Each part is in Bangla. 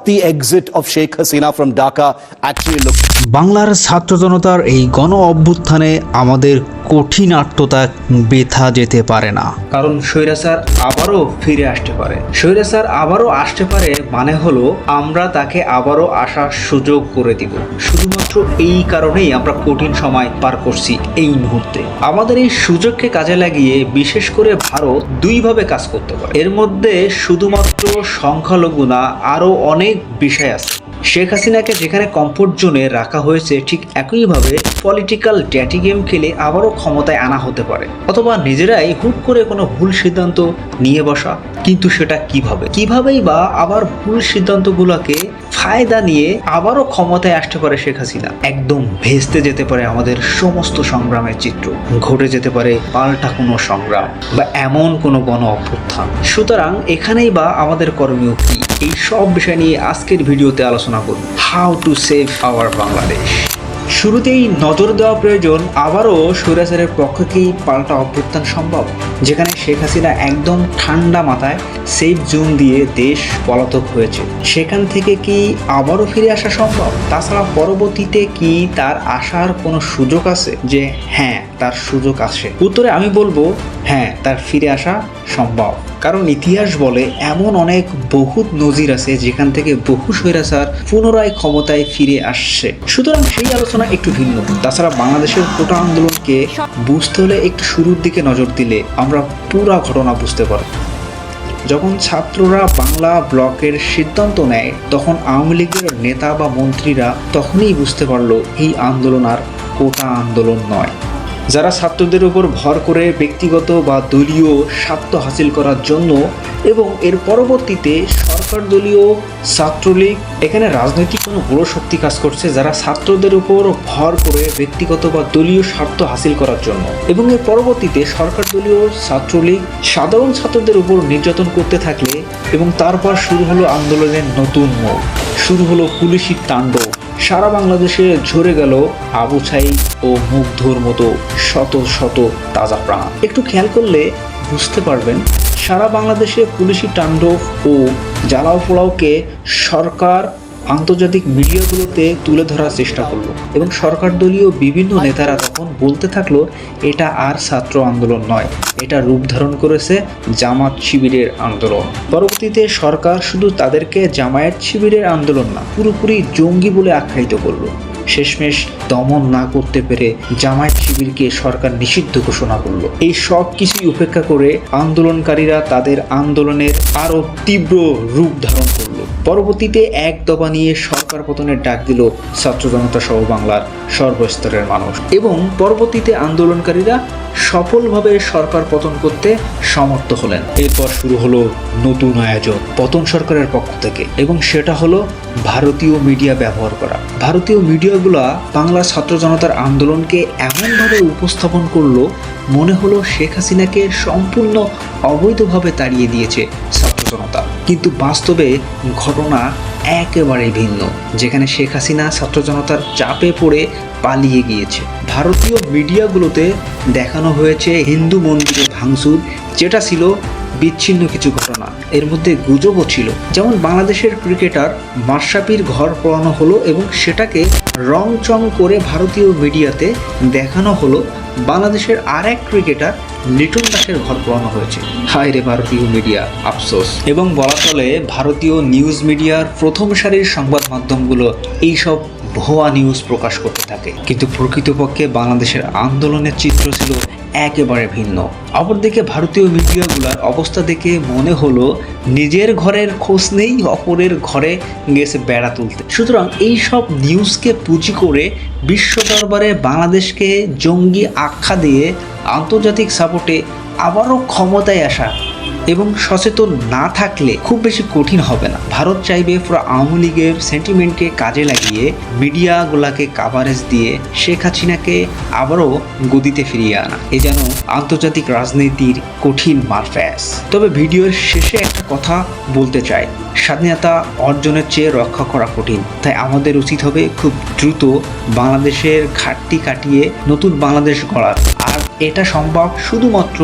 The exit of Sheikh Hasina from Dhaka actually looks. বাংলার ছাত্র জনতার এই গণ অভ্যুত্থানে আমাদের কঠিনাট্যতা বেথা যেতে পারে না, কারণ স্বৈরাচার আবারও ফিরে আসতে পারে। স্বৈরাচার আবারও আসতে পারে মানে হলো আমরা তাকে আবারও আসার সুযোগ করে দিব। শুধুমাত্র এই কারণেই আমরা কঠিন সময় পার করছি এই মুহূর্তে। আমাদের এই সুযোগকে কাজে লাগিয়ে বিশেষ করে ভারত দুইভাবে কাজ করতে পারে। এর মধ্যে শুধুমাত্র সংখ্যালঘু না, আরও অনেক বিষয় আছে। শেখ হাসিনাকে যেখানে কমফোর্ট জোনে রাখা হয়েছে, ঠিক একইভাবে পলিটিক্যাল ড্যাটি গেম খেলে আবারও ক্ষমতায় আনা হতে পারে, অথবা নিজেরাই হুট করে কোনো ভুল সিদ্ধান্ত নিয়ে বসা। কিন্তু সেটা কিভাবেই বা আবার ভুল সিদ্ধান্তগুলোকে ফায়দা নিয়ে আবারও ক্ষমতায় আসতে পারে শেখ হাসিনা। একদম ভেস্তে যেতে পারে আমাদের সমস্ত সংগ্রামের চিত্র, ঘটে যেতে পারে পাল্টা কোনো সংগ্রাম বা এমন কোনো গণ অভ্যুত্থান। সুতরাং এখানেই বা আমাদের করণীয় কি, এই সব বিষয় নিয়ে আজকের ভিডিওতে আলোচনা করব। How to save our Bangladesh. শুরুতেই নজর দেওয়া প্রয়োজন, আবারও স্বৈরাচারের পক্ষে কি পাল্টা অভ্যুত্থান সম্ভব, যেখানে শেখ হাসিনা একদম ঠান্ডা মাথায় সেফ জোন দিয়ে দেশ পলাতক হয়েছে, সেখান থেকে কি আবারও ফিরে আসা সম্ভব? তাছাড়া পরবর্তীতে কি তার আসার কোনো সুযোগ আছে? যে হ্যাঁ, তার সুযোগ আছে। উত্তরে আমি বলবো হ্যাঁ, তার ফিরে আসা সম্ভব। কারণ ইতিহাস বলে এমন অনেক বহুত নজির আছে যেখান থেকে বহু স্বৈরাচার পুনরায় ক্ষমতায় ফিরে আসছে। সুতরাং সেই আলোচনা একটু ভিন্ন। তাছাড়া বাংলাদেশের কোটা আন্দোলনকে বুঝতে হলে একটু শুরুর দিকে নজর দিলে আমরা পুরো ঘটনা বুঝতে পারব। যখন ছাত্ররা বাংলা ব্লকের সিদ্ধান্ত নেয়, তখন আওয়ামী লীগের নেতা বা মন্ত্রীরা তখনই বুঝতে পারলো এই আন্দোলন আর কোটা আন্দোলন নয়। যারা ছাত্রদের উপর ভর করে ব্যক্তিগত বা দলীয় স্বার্থ হাসিল করার জন্য এবং এর পরবর্তীতে সরকার দলীয় ছাত্রলীগ, এখানে রাজনৈতিক কোনো বড় শক্তি কাজ করছে যারা ছাত্রদের উপর ভর করে ব্যক্তিগত বা দলীয় স্বার্থ হাসিল করার জন্য, এবং এর পরবর্তীতে সরকার দলীয় ছাত্রলীগ সাধারণ ছাত্রদের উপর নির্যাতন করতে থাকলে এবং তারপর শুরু হলো আন্দোলনের নতুন মোড়, শুরু হলো পুলিশি তাণ্ডব। সারা বাংলাদেশে ঝরে গেল আবু সাঈদ ও মুগ্ধর মতো শত শত তাজা প্রাণ। একটু খেয়াল করলে বুঝতে পারবেন, সারা বাংলাদেশে পুলিশি তাণ্ডব ও জ্বালাও পোড়াওকে সরকার আন্তর্জাতিক মিডিয়াগুলোতে তুলে ধরার চেষ্টা করলো, এবং সরকার দলীয় বিভিন্ন নেতারা তখন বলতে থাকলো এটা আর ছাত্র আন্দোলন নয়, এটা রূপ ধারণ করেছে জামাত শিবিরের আন্দোলন। পরবর্তীতে সরকার শুধু তাদেরকে জামায়াত শিবিরের আন্দোলন না, পুরোপুরি জঙ্গি বলে আখ্যায়িত করলো। শেষমেশ দমন না করতে পেরে জামায়াত শিবিরকে সরকার নিষিদ্ধ ঘোষণা করলো। এই সব কিছুই উপেক্ষা করে আন্দোলনকারীরা তাদের আন্দোলনের আরো তীব্র রূপ ধারণ করলো। পরবর্তীতে এক দফা নিয়ে সরকার পতনের ডাক দিল ছাত্র জনতা সহ বাংলার সর্বস্তরের মানুষ, এবং পরবর্তীতে আন্দোলনকারীরা সফলভাবে সরকার পতন করতে সমর্থ হলেন। এরপর শুরু হলো নতুন আয়োজন পতন সরকারের পক্ষ থেকে, এবং সেটা হলো ভারতীয় মিডিয়া ব্যবহার করা। ভারতীয় মিডিয়াগুলা বাংলার ছাত্র জনতার আন্দোলনকে এমনভাবে উপস্থাপন করলো মনে হলো শেখ হাসিনাকে সম্পূর্ণ অবৈধভাবে তাড়িয়ে দিয়েছে ছাত্র জনতা। কিন্তু বাস্তবে ঘটনা একেবারে ভিন্ন, যেখানে শেখ হাসিনা ছাত্র জনতার চাপে পড়ে পালিয়ে গিয়েছে। ভারতীয় মিডিয়াগুলোতে দেখানো হয়েছে হিন্দু মন্দিরে ভাঙচুর, যেটা ছিল বিচ্ছিন্ন কিছু ঘটনা। এর মধ্যে গুজবও ছিল, যেমন বাংলাদেশের ক্রিকেটার মাশরাফির ঘর পোড়ানো হলো এবং সেটাকে রং চং করে ভারতীয় মিডিয়াতে দেখানো হলো বাংলাদেশের আর এক ক্রিকেটার লিটন দাসের ঘর পোড়ানো হয়েছে। হায় রে ভারতীয় মিডিয়া, আফসোস। এবং বলা চলে ভারতীয় নিউজ মিডিয়ার প্রথম সারির সংবাদ মাধ্যমগুলো এইসব ভুয়া নিউজ প্রকাশ করতে থাকে, কিন্তু প্রকৃতপক্ষে বাংলাদেশের আন্দোলনের চিত্র ছিল একেবারে ভিন্ন। অপরদিকে ভারতীয় মিডিয়াগুলোর অবস্থা দেখে মনে হলো নিজের ঘরের খোঁজ নেই, অপরের ঘরে গেছে বেড়া তুলতে। সুতরাং এই সব নিউজকে পুঁজি করে বিশ্ব দরবারে বাংলাদেশকে জঙ্গি আখ্যা দিয়ে আন্তর্জাতিক সাপোর্টে আবারও ক্ষমতায় আসা এবং সচেতন না থাকলে খুব বেশি কঠিন হবে না। ভারত চাইবে পুরো আওয়ামী লীগের সেন্টিমেন্টকে কাজে লাগিয়ে মিডিয়াগুলাকে কাভারেজ দিয়ে শেখ হাসিনাকে আবারও গদিতে ফিরিয়ে আনা। এ যেন আন্তর্জাতিক রাজনীতির কঠিন মারপ্যাচ। তবে ভিডিওর শেষে একটা কথা বলতে চাই, স্বাধীনতা অর্জনের চেয়ে রক্ষা করা কঠিন। তাই আমাদের উচিত হবে খুব দ্রুত বাংলাদেশের ঘাটতি কাটিয়ে নতুন বাংলাদেশ গড়ার। আর এটা সম্ভব শুধুমাত্র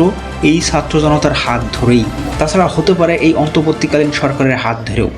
এই ছাত্র জনতার হাত ধরেই। তাছাড়া হতে পারে এই অন্তর্বর্তীকালীন সরকারের হাত ধরেও।